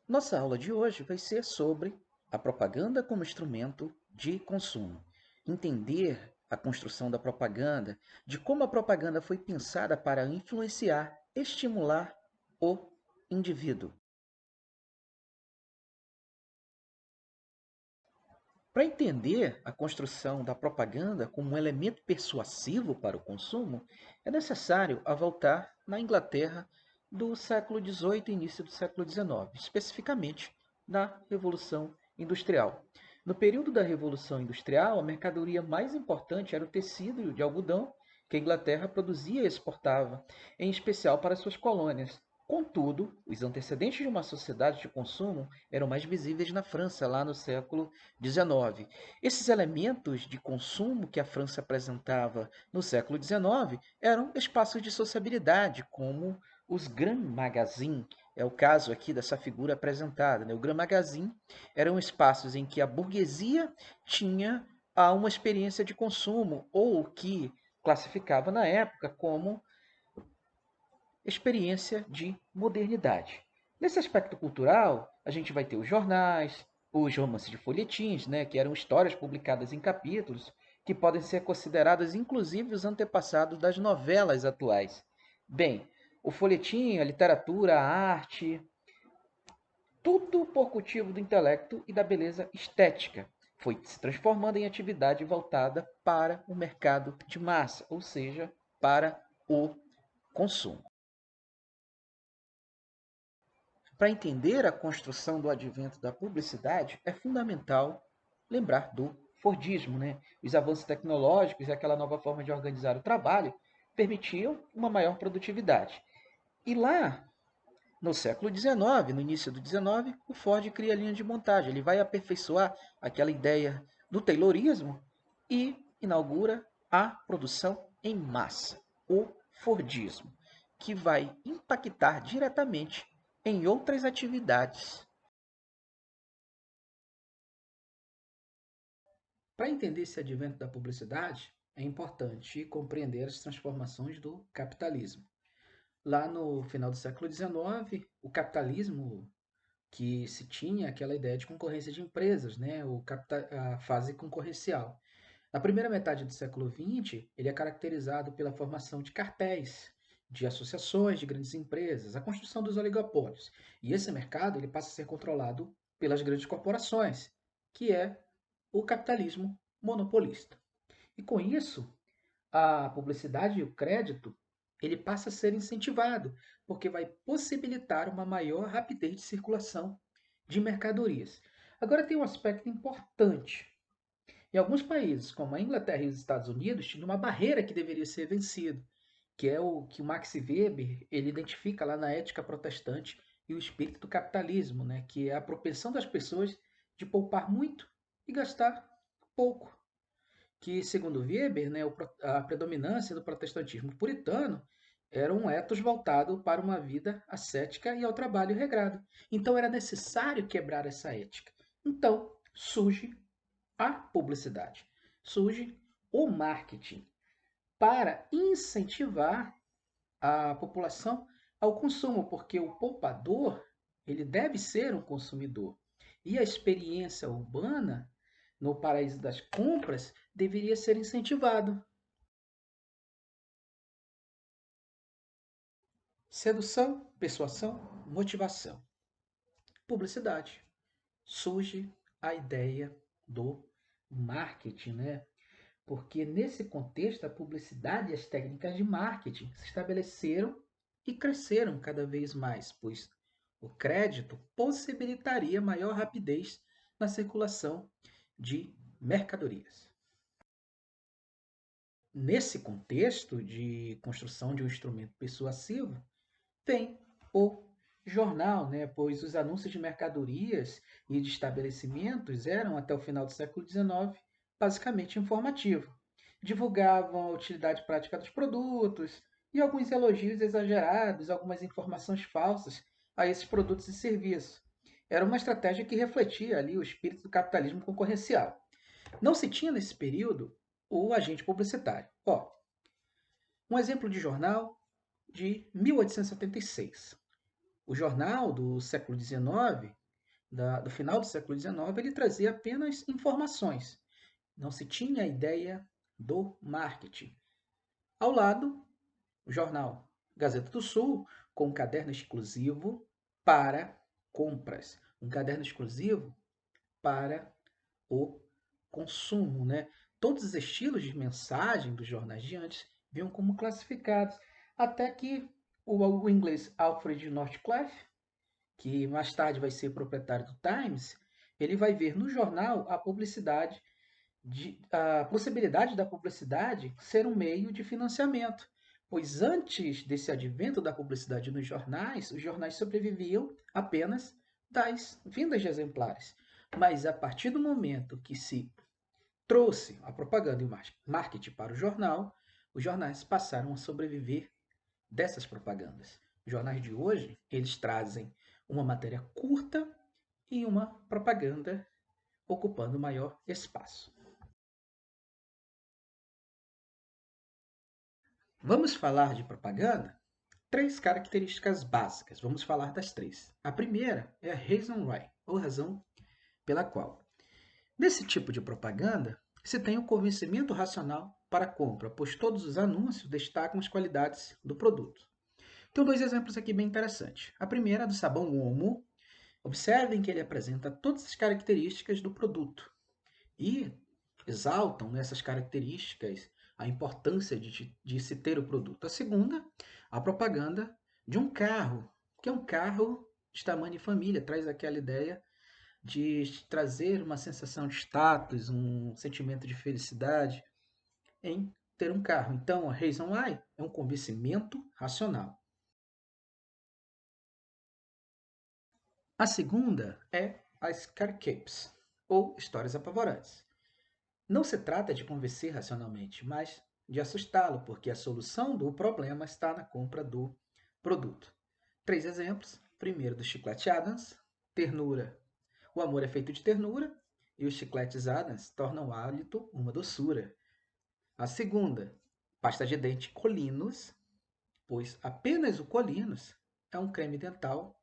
Nossa aula de hoje vai ser sobre a propaganda como instrumento de consumo. Entender a construção da propaganda, de como a propaganda foi pensada para influenciar, estimular o indivíduo. Para entender a construção da propaganda como um elemento persuasivo para o consumo, é necessário voltar na Inglaterra do século XVIII e início do século XIX, especificamente na Revolução Industrial. No período da Revolução Industrial, a mercadoria mais importante era o tecido de algodão que a Inglaterra produzia e exportava, em especial para suas colônias. Contudo, os antecedentes de uma sociedade de consumo eram mais visíveis na França, lá no século XIX. Esses elementos de consumo que a França apresentava no século XIX eram espaços de sociabilidade, como os Grand Magazines. É o caso aqui dessa figura apresentada. Né? O Grand Magazine eram espaços em que a burguesia tinha uma experiência de consumo, ou o que classificava na época como experiência de modernidade. Nesse aspecto cultural, a gente vai ter os jornais, os romances de folhetins, né, que eram histórias publicadas em capítulos, que podem ser consideradas inclusive os antepassados das novelas atuais. Bem, o folhetim, a literatura, a arte, tudo por cultivo do intelecto e da beleza estética, foi se transformando em atividade voltada para o mercado de massa, ou seja, para o consumo. Para entender a construção do advento da publicidade, é fundamental lembrar do Fordismo. Né? Os avanços tecnológicos e aquela nova forma de organizar o trabalho permitiam uma maior produtividade. E lá, no século XIX, no início do XIX, o Ford cria a linha de montagem. Ele vai aperfeiçoar aquela ideia do Taylorismo e inaugura a produção em massa, o Fordismo, que vai impactar diretamente em outras atividades. Para entender esse advento da publicidade, é importante compreender as transformações do capitalismo. Lá no final do século XIX, o capitalismo que se tinha aquela ideia de concorrência de empresas, né? A fase concorrencial. Na primeira metade do século XX, ele é caracterizado pela formação de cartéis, de associações de grandes empresas, a construção dos oligopólios. E esse mercado ele passa a ser controlado pelas grandes corporações, que é o capitalismo monopolista. E com isso, a publicidade e o crédito ele passa a ser incentivado, porque vai possibilitar uma maior rapidez de circulação de mercadorias. Agora tem um aspecto importante. Em alguns países, como a Inglaterra e os Estados Unidos, tinha uma barreira que deveria ser vencida, que é o que o Max Weber ele identifica lá na Ética Protestante e o espírito do capitalismo, né, que é a propensão das pessoas de poupar muito e gastar pouco. Que, segundo Weber, né, a predominância do protestantismo puritano era um ethos voltado para uma vida ascética e ao trabalho regrado. Então era necessário quebrar essa ética. Então surge a publicidade, surge o marketing para incentivar a população ao consumo, porque o poupador ele deve ser um consumidor. E a experiência urbana no paraíso das compras deveria ser incentivado. Sedução, persuasão, motivação. Publicidade. Surge a ideia do marketing, né? Porque nesse contexto a publicidade e as técnicas de marketing se estabeleceram e cresceram cada vez mais, pois o crédito possibilitaria maior rapidez na circulação de mercadorias. Nesse contexto de construção de um instrumento persuasivo, tem o jornal, né? Pois os anúncios de mercadorias e de estabelecimentos eram, até o final do século XIX, basicamente informativos. Divulgavam a utilidade prática dos produtos e alguns elogios exagerados, algumas informações falsas a esses produtos e serviços. Era uma estratégia que refletia ali o espírito do capitalismo concorrencial. Não se tinha nesse período o agente publicitário. Ó, um exemplo de jornal de 1876. O jornal do século XIX, do final do século XIX, ele trazia apenas informações. Não se tinha a ideia do marketing. Ao lado, o jornal Gazeta do Sul, com um caderno exclusivo para compras. Um caderno exclusivo para o consumo, né? Todos os estilos de mensagem dos jornais de antes vinham como classificados, até que o inglês Alfred Northcliffe, que mais tarde vai ser proprietário do Times, ele vai ver no jornal a possibilidade da publicidade ser um meio de financiamento, pois antes desse advento da publicidade nos jornais, os jornais sobreviviam apenas das vendas de exemplares. Mas a partir do momento que se trouxe a propaganda e o marketing para o jornal, os jornais passaram a sobreviver dessas propagandas. Os jornais de hoje, eles trazem uma matéria curta e uma propaganda ocupando maior espaço. Vamos falar de propaganda? Três características básicas. Vamos falar das três. A primeira é a reason why, ou razão pela qual. Nesse tipo de propaganda, se tem o convencimento racional para a compra, pois todos os anúncios destacam as qualidades do produto. Tenho dois exemplos aqui bem interessantes. A primeira é do sabão Omo. Observem que ele apresenta todas as características do produto e exaltam nessas características a importância de se ter o produto. A segunda, a propaganda de um carro, que é um carro de tamanho e família, traz aquela ideia de trazer uma sensação de status, um sentimento de felicidade em ter um carro. Então, a reason why é um convencimento racional. A segunda é as scare capes, ou histórias apavorantes. Não se trata de convencer racionalmente, mas de assustá-lo, porque a solução do problema está na compra do produto. Três exemplos. Primeiro, do chiclete Adams, ternura. O amor é feito de ternura e os chicletes Adams tornam o hálito uma doçura. A segunda, pasta de dente Colinos, pois apenas o Colinos é um creme dental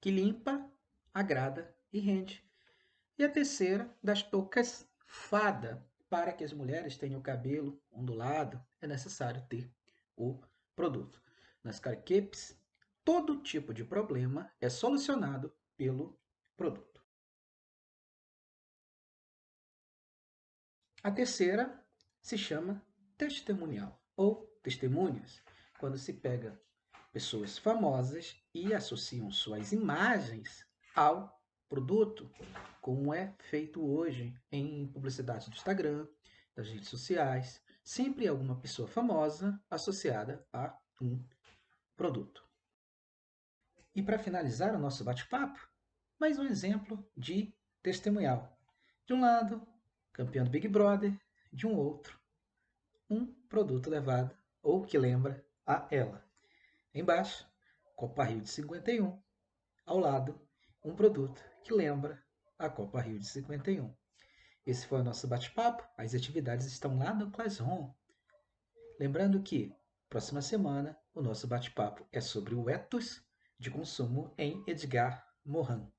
que limpa, agrada e rende. E a terceira, das toucas Fada. Para que as mulheres tenham o cabelo ondulado, é necessário ter o produto. Nas Carqueps, todo tipo de problema é solucionado pelo produto. A terceira se chama testemunial ou testemunhas, quando se pega pessoas famosas e associam suas imagens ao produto, como é feito hoje em publicidade do Instagram, das redes sociais. Sempre alguma pessoa famosa associada a um produto. E para finalizar o nosso bate-papo, mais um exemplo de testemunhal. De um lado, campeão do Big Brother, de um outro, um produto levado ou que lembra a ela. Embaixo, Copa Rio de 51. Ao lado, um produto que lembra a Copa Rio de 51. Esse foi o nosso bate-papo. As atividades estão lá no Classroom. Lembrando que, próxima semana, o nosso bate-papo é sobre o ethos de consumo em Edgar Morin.